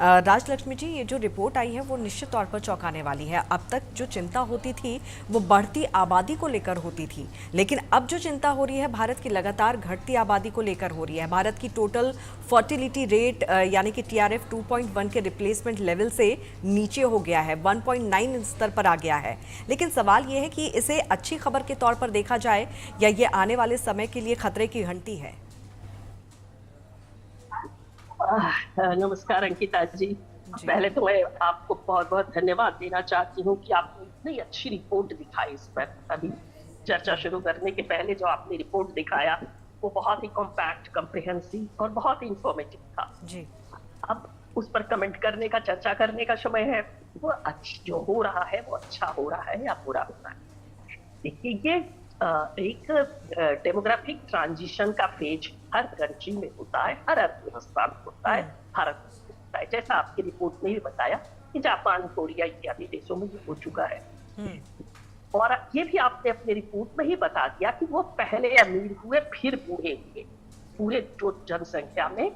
राजलक्ष्मी जी, ये जो रिपोर्ट आई है वो निश्चित तौर पर चौंकाने वाली है। अब तक जो चिंता होती थी वो बढ़ती आबादी को लेकर होती थी, लेकिन अब जो चिंता हो रही है भारत की लगातार घटती आबादी को लेकर हो रही है। भारत की टोटल फर्टिलिटी रेट यानी कि TRF 2.1 के रिप्लेसमेंट लेवल से नीचे हो गया है, 1.9 स्तर पर आ गया है। लेकिन सवाल ये है कि इसे अच्छी खबर के तौर पर देखा जाए या ये आने वाले समय के लिए खतरे की घंटी है। नमस्कार अंकिता जी। जी। पहले तो मैं आपको बहुत बहुत धन्यवाद देना चाहती हूँ कि आपने इतनी अच्छी रिपोर्ट दिखाई। इस पर अभी चर्चा शुरू करने के पहले जो आपने रिपोर्ट दिखाया वो बहुत ही कॉम्पैक्ट, कॉम्प्रिहेंसिव और बहुत ही इंफॉर्मेटिव था। जी। अब उस पर कमेंट करने का, चर्चा करने का समय है। वो जो हो रहा है वो अच्छा हो रहा है या बुरा हो रहा है। देखिए, ये एक डेमोग्राफिक ट्रांजिशन का फेज हर कंट्री में होता है, हर अर्थव्यवस्था में होता है, भारत में होता है। जैसा आपकी रिपोर्ट में भी बताया कि जापान, कोरिया इत्यादि देशों में ये हो चुका है। और ये भी आपने अपनी रिपोर्ट में ही बता दिया कि वो पहले अमीर हुए फिर बूढ़े हुए। पूरे जो जनसंख्या में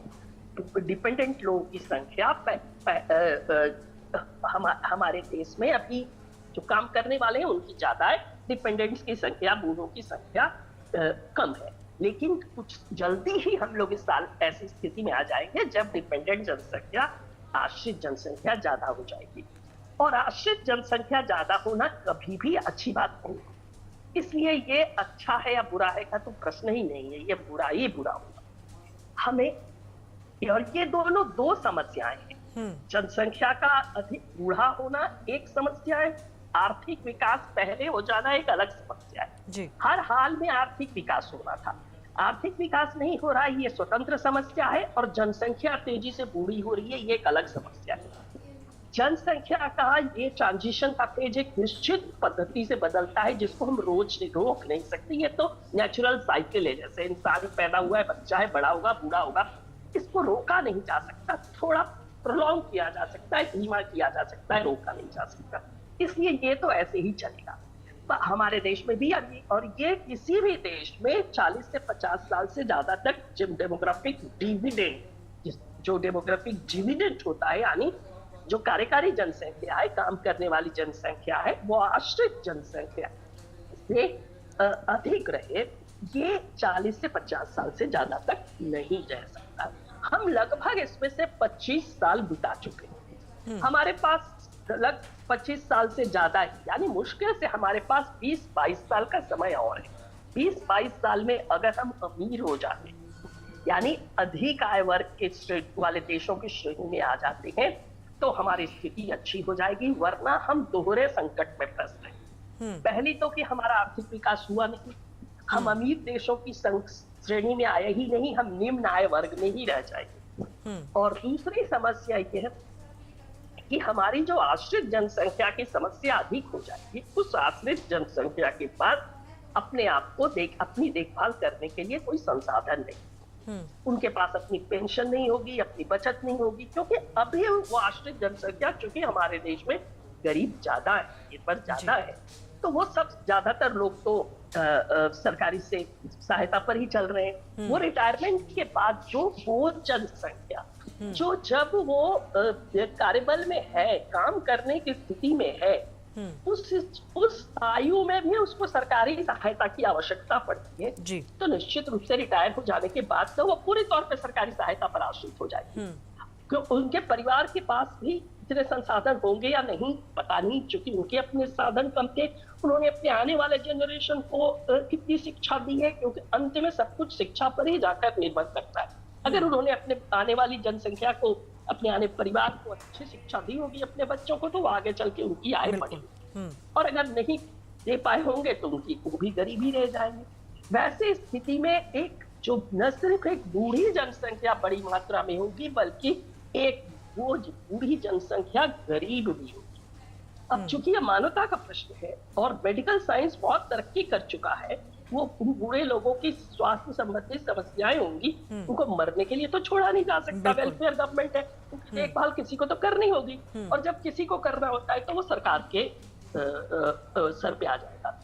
डिपेंडेंट लोगों की संख्या हमारे देश में अभी जो काम करने वाले हैं उनकी ज्यादा है, डिपेंडेंट्स की संख्या, बूढ़ों की संख्या कम है। लेकिन कुछ जल्दी ही हम लोग इस साल ऐसी स्थिति में आ जाएंगे जब डिपेंडेंट जनसंख्या आश्रित जनसंख्या ज्यादा हो जाएगी। और आश्रित जनसंख्या ज्यादा होना कभी भी अच्छी बात नहीं। इसलिए ये अच्छा है या बुरा है का तो प्रश्न ही नहीं है, ये बुरा ही बुरा होगा हमें। और ये दोनों दो समस्याएं हैं। जनसंख्या का अधिक बूढ़ा होना एक समस्या है, आर्थिक विकास पहले हो जाना एक अलग समस्या है। जी। हर हाल में आर्थिक विकास होना था, आर्थिक विकास नहीं हो रहा है, ये स्वतंत्र समस्या है। और जनसंख्या तेजी से बूढ़ी हो रही है, ये एक अलग समस्या है। जनसंख्या का ये ट्रांजिशन का पेज एक निश्चित पद्धति से बदलता है जिसको हम रोज रोक नहीं सकते। ये तो नेचुरल साइकिल है, जैसे इंसान पैदा हुआ है, बच्चा है, बड़ा होगा, बूढ़ा होगा। इसको रोका नहीं जा सकता, थोड़ा प्रोलॉन्ग किया जा सकता है, धीमा किया जा सकता है, रोका नहीं जा सकता। इसलिए ये तो ऐसे ही चलेगा हमारे देश में भी। और ये किसी भी देश में 40 से 50 साल से ज्यादा तक डेमोग्राफिक डिविडेंड, जो डेमोग्राफिक डिविडेंड होता है, यानी जो कार्यकारी जनसंख्या है, काम करने वाली जनसंख्या है, वो आश्रित जनसंख्या से अधिक रहे, ये 40 से 50 साल से ज्यादा तक नहीं रह सकता। हम लगभग इसमें से 25 साल बिता चुके हैं। हमारे पास लग 25 साल से ज्यादा है, यानी मुश्किल से हमारे पास 20-22 साल का समय और है। 20-22 साल में अगर हम अमीर हो जाते, यानी अधिक आय वर्ग के वाले देशों की श्रेणी में आ जाते हैं, तो हमारी स्थिति अच्छी हो जाएगी। वरना हम दोहरे संकट में फंस रहे। पहली तो कि हमारा आर्थिक विकास हुआ नहीं, हम अमीर देशों की श्रेणी में आए ही नहीं, हम निम्न आय वर्ग में ही रह जाएंगे। और दूसरी समस्या यह है कि हमारी जो आश्रित जनसंख्या की समस्या अधिक हो जाएगी। उस आश्रित जनसंख्या के पास अपने आप को अपनी देखभाल करने के लिए कोई संसाधन नहीं। उनके पास अपनी पेंशन नहीं होगी, अपनी बचत नहीं होगी, क्योंकि अभी वो आश्रित जनसंख्या, चूंकि हमारे देश में गरीब ज्यादा है, निर्भर ज्यादा है, तो वो सब ज्यादातर लोग तो सरकारी से सहायता पर ही चल रहे हैं। वो रिटायरमेंट के बाद जो वो जनसंख्या जो जब वो कार्यबल में है, काम करने की स्थिति में है, उस आयु में भी उसको सरकारी सहायता की आवश्यकता पड़ती है। तो निश्चित रूप से रिटायर हो जाने के बाद तो वो पूरी तौर पे सरकारी सहायता पर आश्रित हो जाएगी। क्योंकि उनके परिवार के पास भी इतने संसाधन होंगे या नहीं पता नहीं, क्योंकि उनके अपने साधन कम थे। उन्होंने अपने आने वाले जनरेशन को कितनी शिक्षा दी है, क्योंकि अंत में सब कुछ शिक्षा पर ही जाकर निर्भर करता है। अगर उन्होंने अपने आने वाली जनसंख्या को, अपने आने परिवार को अच्छी शिक्षा दी होगी, अपने बच्चों को, तो आगे चल के उनकी आय बढ़ेगी। और अगर नहीं दे पाए होंगे तो उनकी वो भी गरीब ही रह जाएंगे। वैसे स्थिति में एक जो न सिर्फ एक बूढ़ी जनसंख्या बड़ी मात्रा में होगी, बल्कि एक वो बूढ़ी जनसंख्या गरीब भी होगी। अब चूंकि ये मानवता का प्रश्न है और मेडिकल साइंस बहुत तरक्की कर चुका है, वो बूढ़े लोगों की स्वास्थ्य संबंधी समस्याएं होंगी, उनको मरने के लिए तो छोड़ा नहीं जा सकता। वेलफेयर गवर्नमेंट है, देखभाल किसी को तो करनी होगी। और जब किसी को करना होता है तो वो सरकार के सर पे आ जाएगा।